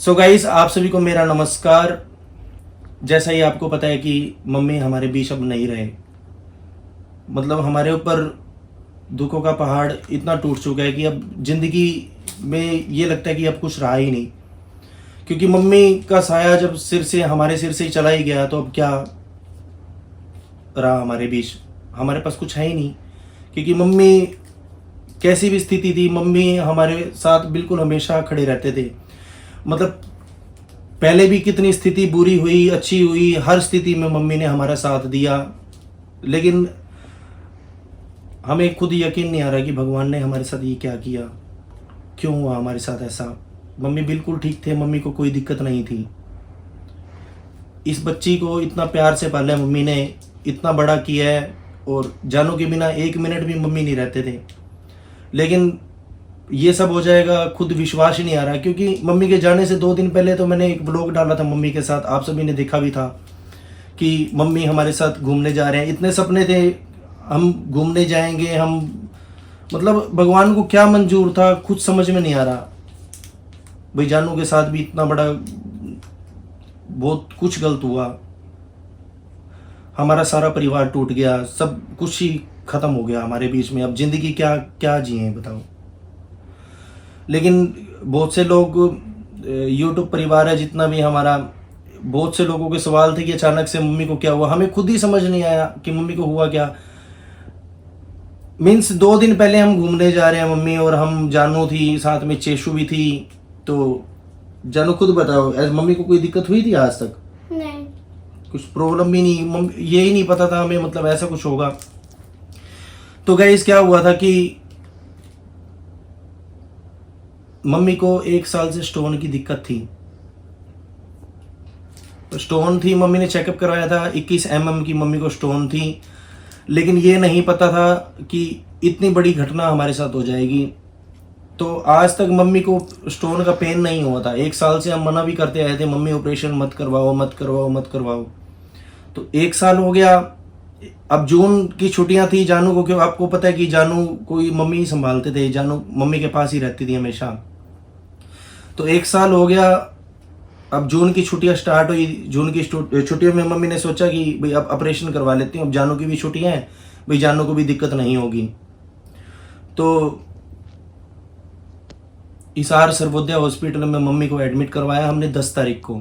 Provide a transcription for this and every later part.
So guys, आप सभी को मेरा नमस्कार। जैसा ही आपको पता है कि मम्मी हमारे बीच अब नहीं रहे। मतलब हमारे ऊपर दुखों का पहाड़ इतना टूट चुका है कि अब जिंदगी में ये लगता है कि अब कुछ रहा ही नहीं। क्योंकि मम्मी का साया जब हमारे सिर से ही चला ही गया तो अब क्या रहा हमारे बीच। हमारे पास कुछ है ही नहीं। क्योंकि मम्मी कैसी भी स्थिति थी, मम्मी हमारे साथ बिल्कुल हमेशा खड़े रहते थे। मतलब पहले भी कितनी स्थिति बुरी हुई, अच्छी हुई, हर स्थिति में मम्मी ने हमारा साथ दिया। लेकिन हमें खुद यकीन नहीं आ रहा कि भगवान ने हमारे साथ ये क्या किया, क्यों हुआ हमारे साथ ऐसा। मम्मी बिल्कुल ठीक थे, मम्मी को कोई दिक्कत नहीं थी। इस बच्ची को इतना प्यार से पाला है मम्मी ने, इतना बड़ा किया है, और जानू के बिना एक मिनट भी मम्मी नहीं रहते थे। लेकिन ये सब हो जाएगा, खुद विश्वास ही नहीं आ रहा। क्योंकि मम्मी के जाने से 2 दिन पहले तो मैंने एक ब्लॉग डाला था मम्मी के साथ, आप सभी ने देखा भी था कि मम्मी हमारे साथ घूमने जा रहे हैं। इतने सपने थे हम घूमने जाएंगे, हम मतलब भगवान को क्या मंजूर था खुद समझ में नहीं आ रहा। भाई जानू के साथ भी इतना बड़ा बहुत कुछ गलत हुआ, हमारा सारा परिवार टूट गया, सब कुछ ही खत्म हो गया हमारे बीच में। अब जिंदगी क्या क्या जिए बताओ। लेकिन बहुत से लोग, यूट्यूब परिवार है जितना भी हमारा, बहुत से लोगों के सवाल थे कि अचानक से मम्मी को क्या हुआ। हमें खुद ही समझ नहीं आया कि मम्मी को हुआ क्या। मीन्स 2 दिन पहले हम घूमने जा रहे हैं मम्मी और हम, जानू थी साथ में, चेशु भी थी। तो जानू खुद बताओ, मम्मी को कोई दिक्कत हुई थी आज तक? नहीं, कुछ प्रॉब्लम भी नहीं, यही नहीं पता था हमें मतलब ऐसा कुछ होगा। तो गाइस क्या हुआ था कि मम्मी को 1 साल से स्टोन की दिक्कत थी। तो स्टोन थी, मम्मी ने चेकअप करवाया था, 21 mm की मम्मी को स्टोन थी। लेकिन ये नहीं पता था कि इतनी बड़ी घटना हमारे साथ हो जाएगी। तो आज तक मम्मी को स्टोन का पेन नहीं हुआ था। 1 साल से हम मना भी करते आए थे, मम्मी ऑपरेशन मत करवाओ मत करवाओ मत करवाओ। तो 1 साल हो गया। अब जून की छुट्टियां थी जानू को, क्यों आपको पता है कि जानू कोई मम्मी ही संभालते थे, जानू मम्मी के पास ही रहती थी हमेशा। तो 1 साल हो गया। अब जून की छुट्टियां स्टार्ट हुई। जून की छुट्टियों में मम्मी ने सोचा कि भाई अब ऑपरेशन करवा लेती हूँ, अब जानू की भी छुट्टियां हैं, भाई जानू को भी दिक्कत नहीं होगी। तो हिसार सर्वोदय हॉस्पिटल में मम्मी को एडमिट करवाया हमने 10 तारीख को।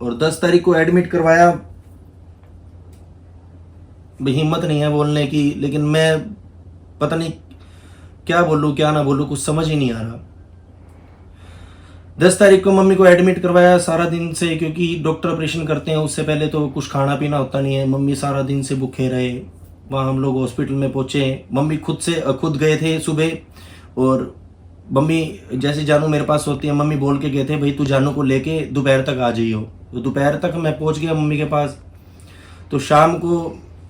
और 10 तारीख को एडमिट करवाया। भाई हिम्मत नहीं है बोलने की, लेकिन मैं पता नहीं क्या बोलूँ क्या ना बोलूँ, कुछ समझ ही नहीं आ रहा। 10 तारीख को मम्मी को एडमिट करवाया सारा दिन से, क्योंकि डॉक्टर ऑपरेशन करते हैं उससे पहले तो कुछ खाना पीना होता नहीं है। मम्मी सारा दिन से भूखे रहे। वहाँ हम लोग हॉस्पिटल में पहुँचे, मम्मी खुद गए थे सुबह। और मम्मी जैसे जानू मेरे पास होती है, मम्मी बोल के गए थे भाई तू जानू को लेके दोपहर तक आ जाइयो। तो दोपहर तक मैं पहुँच गया मम्मी के पास। तो शाम को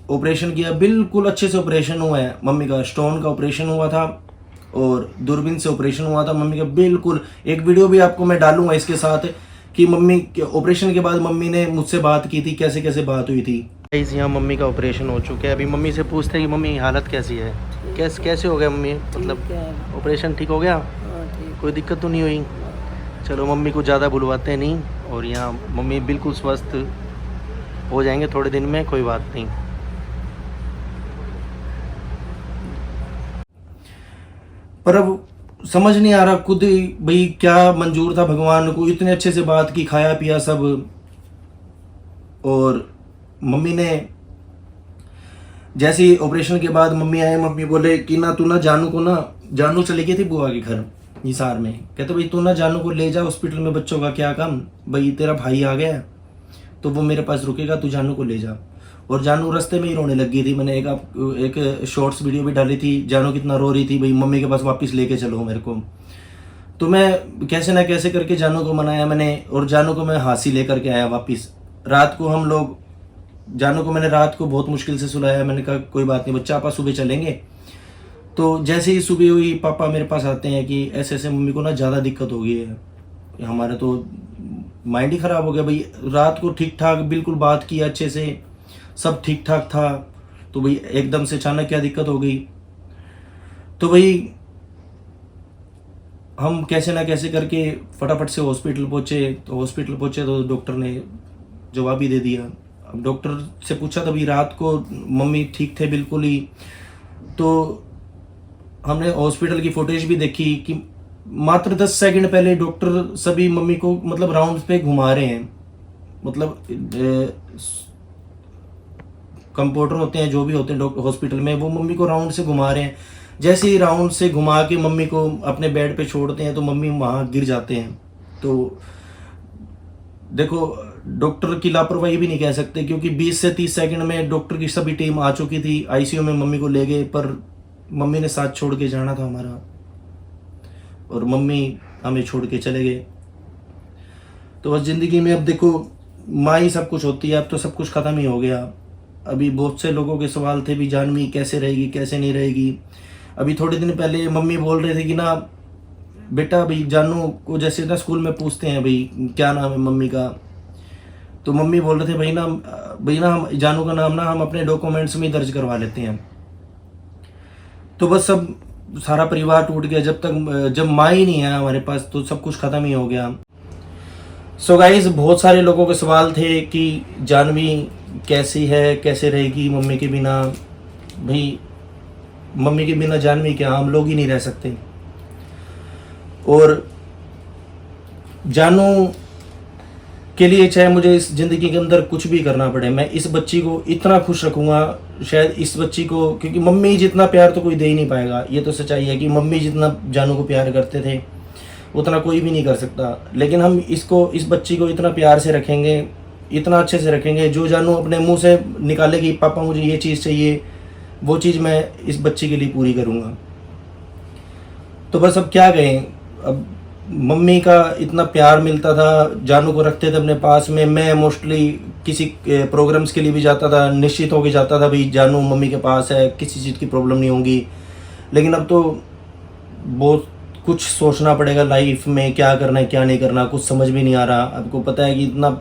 ऑपरेशन किया, बिल्कुल अच्छे से ऑपरेशन हुआ है मम्मी का। स्टोन का ऑपरेशन हुआ था और दूरबीन से ऑपरेशन हुआ था मम्मी का। बिल्कुल एक वीडियो भी आपको मैं डालूंगा इसके साथ कि मम्मी के ऑपरेशन के बाद मम्मी ने मुझसे बात की थी, कैसे कैसे बात हुई थी। यहाँ मम्मी का ऑपरेशन हो चुका है। अभी मम्मी से पूछते हैं कि मम्मी हालत कैसी है, कैसे हो गया मम्मी, मतलब ऑपरेशन ठीक हो गया, कोई दिक्कत तो नहीं हुई? चलो मम्मी को ज़्यादा बुलवाते नहीं, और यहाँ मम्मी बिल्कुल स्वस्थ हो जाएंगे थोड़े दिन में, कोई बात नहीं। पर अब समझ नहीं आ रहा खुद ही भाई क्या मंजूर था भगवान को। इतने अच्छे से बात की, खाया पिया सब। और मम्मी ने जैसे ही ऑपरेशन के बाद मम्मी आए, मम्मी बोले कि ना तू ना जानू को ना, जानू चली गई थी बुआ के घर हिसार में, कहते भाई तू ना जानू को ले जा हॉस्पिटल में, बच्चों का क्या काम, भाई तेरा भाई आ गया तो वो मेरे पास रुकेगा, तू जानू को ले जा। और जानू रास्ते में ही रोने लग गई थी। मैंने एक शॉर्ट्स वीडियो भी डाली थी, जानू कितना रो रही थी भाई मम्मी के पास वापस लेके चलो मेरे को। तो मैं कैसे ना कैसे करके जानू को मनाया मैंने, और जानू को मैं हासी लेकर के आया वापस। रात को हम लोग, जानू को मैंने रात को बहुत मुश्किल से सुलाया। मैंने कहा कोई बात नहीं बच्चा, आपा सुबह चलेंगे। तो जैसे ही सुबह हुई पापा मेरे पास आते हैं कि ऐसे ऐसे मम्मी को ना ज़्यादा दिक्कत हो गई है। हमारा तो माइंड ही ख़राब हो गया भाई। रात को ठीक ठाक बिल्कुल बात की अच्छे से, सब ठीक ठाक था, तो भाई एकदम से अचानक क्या दिक्कत हो गई। तो भाई हम कैसे ना कैसे करके फटाफट से हॉस्पिटल पहुँचे तो डॉक्टर ने जवाब ही दे दिया। अब डॉक्टर से पूछा तभी रात को मम्मी ठीक थे बिल्कुल ही। तो हमने हॉस्पिटल की फुटेज भी देखी कि मात्र 10 सेकंड पहले डॉक्टर सभी मम्मी को मतलब राउंड पे घुमा रहे हैं। मतलब कंपाउंडर होते हैं जो भी होते हैं हॉस्पिटल में, वो मम्मी को राउंड से घुमा रहे हैं। जैसे ही राउंड से घुमा के मम्मी को अपने बेड पे छोड़ते हैं तो मम्मी वहाँ गिर जाते हैं। तो देखो डॉक्टर की लापरवाही भी नहीं कह सकते, क्योंकि 20 से 30 सेकंड में डॉक्टर की सभी टीम आ चुकी थी, आईसीयू में मम्मी को ले गए, पर मम्मी ने साथ छोड़ के जाना था हमारा और मम्मी हमें छोड़ के चले गए। तो बस ज़िंदगी में अब देखो माँ ही सब कुछ होती है, अब तो सब कुछ ख़त्म ही हो गया। अभी बहुत से लोगों के सवाल थे भी जानवी कैसे रहेगी कैसे नहीं रहेगी। अभी थोड़े दिन पहले मम्मी बोल रहे थे कि ना बेटा भाई जानू को जैसे ना स्कूल में पूछते हैं भाई क्या नाम है मम्मी का, तो मम्मी बोल रहे थे भाई ना हम जानू का नाम ना हम अपने डॉक्यूमेंट्स में दर्ज करवा लेते हैं। तो बस सब सारा परिवार टूट गया। जब माँ ही नहीं है हमारे पास तो सब कुछ ख़त्म ही हो गया। सो गाइज बहुत सारे लोगों के सवाल थे कि जानवी कैसी है कैसे रहेगी मम्मी के बिना। भाई मम्मी के बिना जानवी क्या, हम लोग ही नहीं रह सकते। और जानू के लिए चाहे मुझे इस ज़िंदगी के अंदर कुछ भी करना पड़े, मैं इस बच्ची को इतना खुश रखूँगा, शायद इस बच्ची को, क्योंकि मम्मी जितना प्यार तो कोई दे ही नहीं पाएगा। ये तो सच्चाई है कि मम्मी जितना जानू को प्यार करते थे उतना कोई भी नहीं कर सकता। लेकिन हम इस बच्ची को इतना प्यार से रखेंगे, इतना अच्छे से रखेंगे, जो जानू अपने मुंह से निकालेगी पापा मुझे ये चीज़ चाहिए, वो चीज़ मैं इस बच्ची के लिए पूरी करूँगा। तो बस अब क्या कहें, अब मम्मी का इतना प्यार मिलता था, जानू को रखते थे अपने पास में। मैं मोस्टली किसी प्रोग्राम्स के लिए भी जाता था, निश्चित होकर जाता था भाई जानू मम्मी के पास है, किसी चीज़ की प्रॉब्लम नहीं होगी। लेकिन अब तो बहुत कुछ सोचना पड़ेगा लाइफ में, क्या करना है क्या नहीं करना, कुछ समझ भी नहीं आ रहा। आपको पता है कि इतना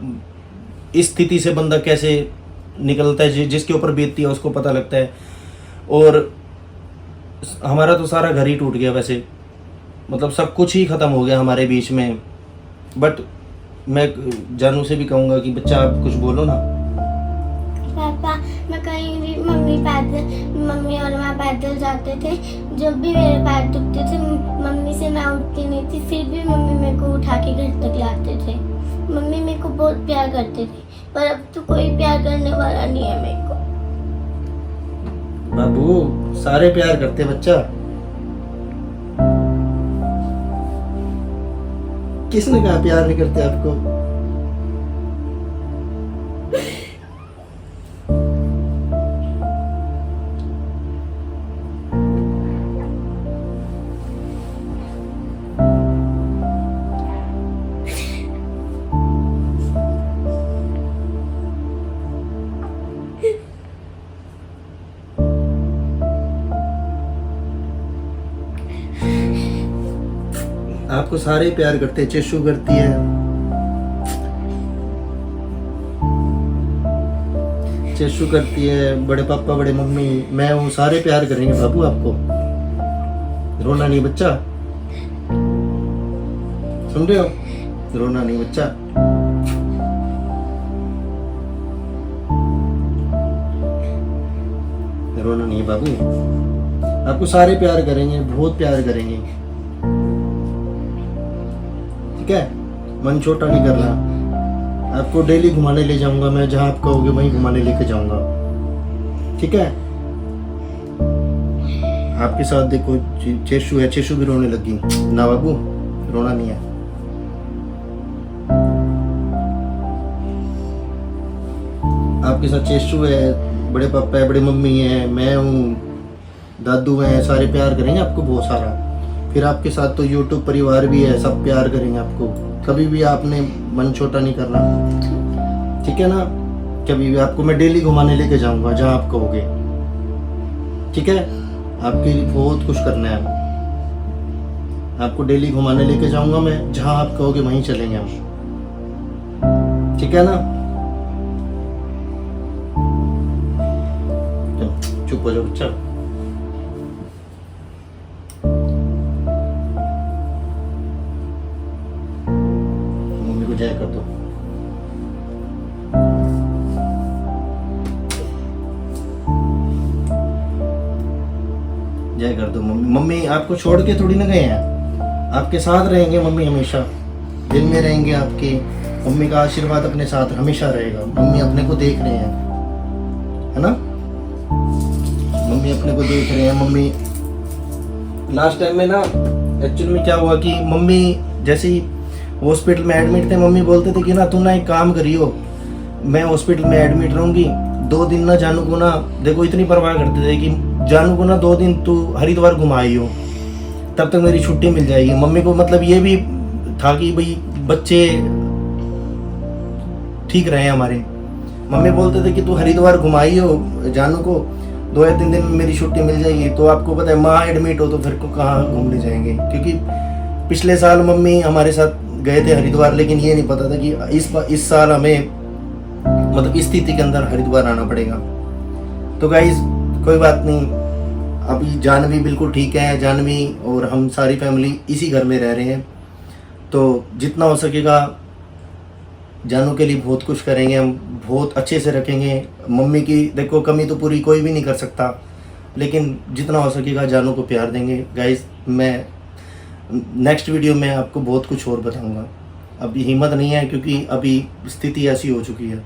इस स्थिति से बंदा कैसे निकलता है, जिसके ऊपर बीतती है उसको पता लगता है। और हमारा तो सारा घर ही टूट गया वैसे, मतलब सब कुछ ही ख़त्म हो गया हमारे बीच में। बट मैं जानू से भी कहूँगा कि बच्चा आप कुछ बोलो ना। पापा मैं कहीं भी मम्मी और मैं पैदल जाते थे, जब भी मेरे पैर दुखते थे मम्मी से मैं उठती नहीं थी, फिर भी मम्मी मेरे को उठा के घर तक लाते थे। मम्मी मेरे को बहुत प्यार करते थे, पर अब तो कोई प्यार करने वाला नहीं है मेरे को। बाबू सारे प्यार करते बच्चा, किसने कहा प्यार नहीं करते आपको? आपको सारे प्यार करते हैं, चेशू करती है, चेशू करती है, बड़े पापा बड़े मम्मी मैं हूँ, सारे प्यार करेंगे बाबू आपको। रोना नहीं बच्चा, सुन रहे हो? रोना नहीं बच्चा। रोना नहीं बाबू, आपको सारे प्यार करेंगे, बहुत प्यार करेंगे, ठीक है? मन छोटा नहीं करना। आपको डेली घुमाने ले जाऊंगा मैं, जहां आप कहोगे वहीं घुमाने लेके जाऊंगा, ठीक है? आपके साथ देखो चेशू है, चेशू भी रोने लगी ना बाबू, रोना नहीं है। आपके साथ चेशू है, बड़े पापा है, बड़े मम्मी है, मैं हूँ, दादू हैं, सारे प्यार करेंगे आपको बहुत सारा। फिर आपके साथ तो यूट्यूब परिवार भी है, सब प्यार करेंगे आपको। कभी भी आपने मन छोटा नहीं करना, ठीक है ना? कभी भी आपको मैं डेली घुमाने लेके जाऊंगा जहां आप कहोगे, ठीक है? आपके लिए बहुत कुछ करना है, आपको डेली घुमाने लेके जाऊंगा मैं, जहां आप कहोगे वहीं चलेंगे हम, ठीक है ना? चुप हो जाओ बच्चा। को जय कर दो। जय कर दो मम्मी। मम्मी आपको छोड़ के थोड़ी ना गए हैं, आपके साथ रहेंगे मम्मी, हमेशा दिल में रहेंगे आपके। मम्मी का आशीर्वाद अपने साथ हमेशा रहेगा। मम्मी अपने को देख रहे हैं, है ना, मम्मी अपने को देख रहे हैं। मम्मी लास्ट टाइम में ना एक्चुअली में क्या हुआ कि मम्मी जैसे ही हॉस्पिटल में एडमिट थे, मम्मी बोलते थे कि ना तू ना एक काम करियो, मैं हॉस्पिटल में एडमिट रहूंगी 2 दिन ना, जानू को ना, देखो इतनी परवाह करते थे कि जानू को ना 2 दिन तू हरिद्वार घुमाइयो, तब तक मेरी छुट्टी मिल जाएगी। मम्मी को मतलब ये भी था कि भाई बच्चे ठीक रहे हमारे। मम्मी बोलते थे कि तू हरिद्वार घुमाइयो जानू को, 2 या 3 दिन में मेरी छुट्टी मिल जाएगी। तो आपको पता है माँ एडमिट हो तो फिर को कहाँ घूमने जाएंगे, क्योंकि पिछले साल मम्मी हमारे साथ गए थे हरिद्वार, लेकिन ये नहीं पता था कि इस साल हमें मतलब इस स्थिति के अंदर हरिद्वार आना पड़ेगा। तो गाइस कोई बात नहीं, अभी जानवी बिल्कुल ठीक है, जानवी और हम सारी फैमिली इसी घर में रह रहे हैं। तो जितना हो सकेगा जानू के लिए बहुत कुछ करेंगे, हम बहुत अच्छे से रखेंगे। मम्मी की देखो कमी तो पूरी कोई भी नहीं कर सकता, लेकिन जितना हो सकेगा जानू को प्यार देंगे। गाइस मैं नेक्स्ट वीडियो में आपको बहुत कुछ और बताऊंगा, अभी हिम्मत नहीं है क्योंकि अभी स्थिति ऐसी हो चुकी है।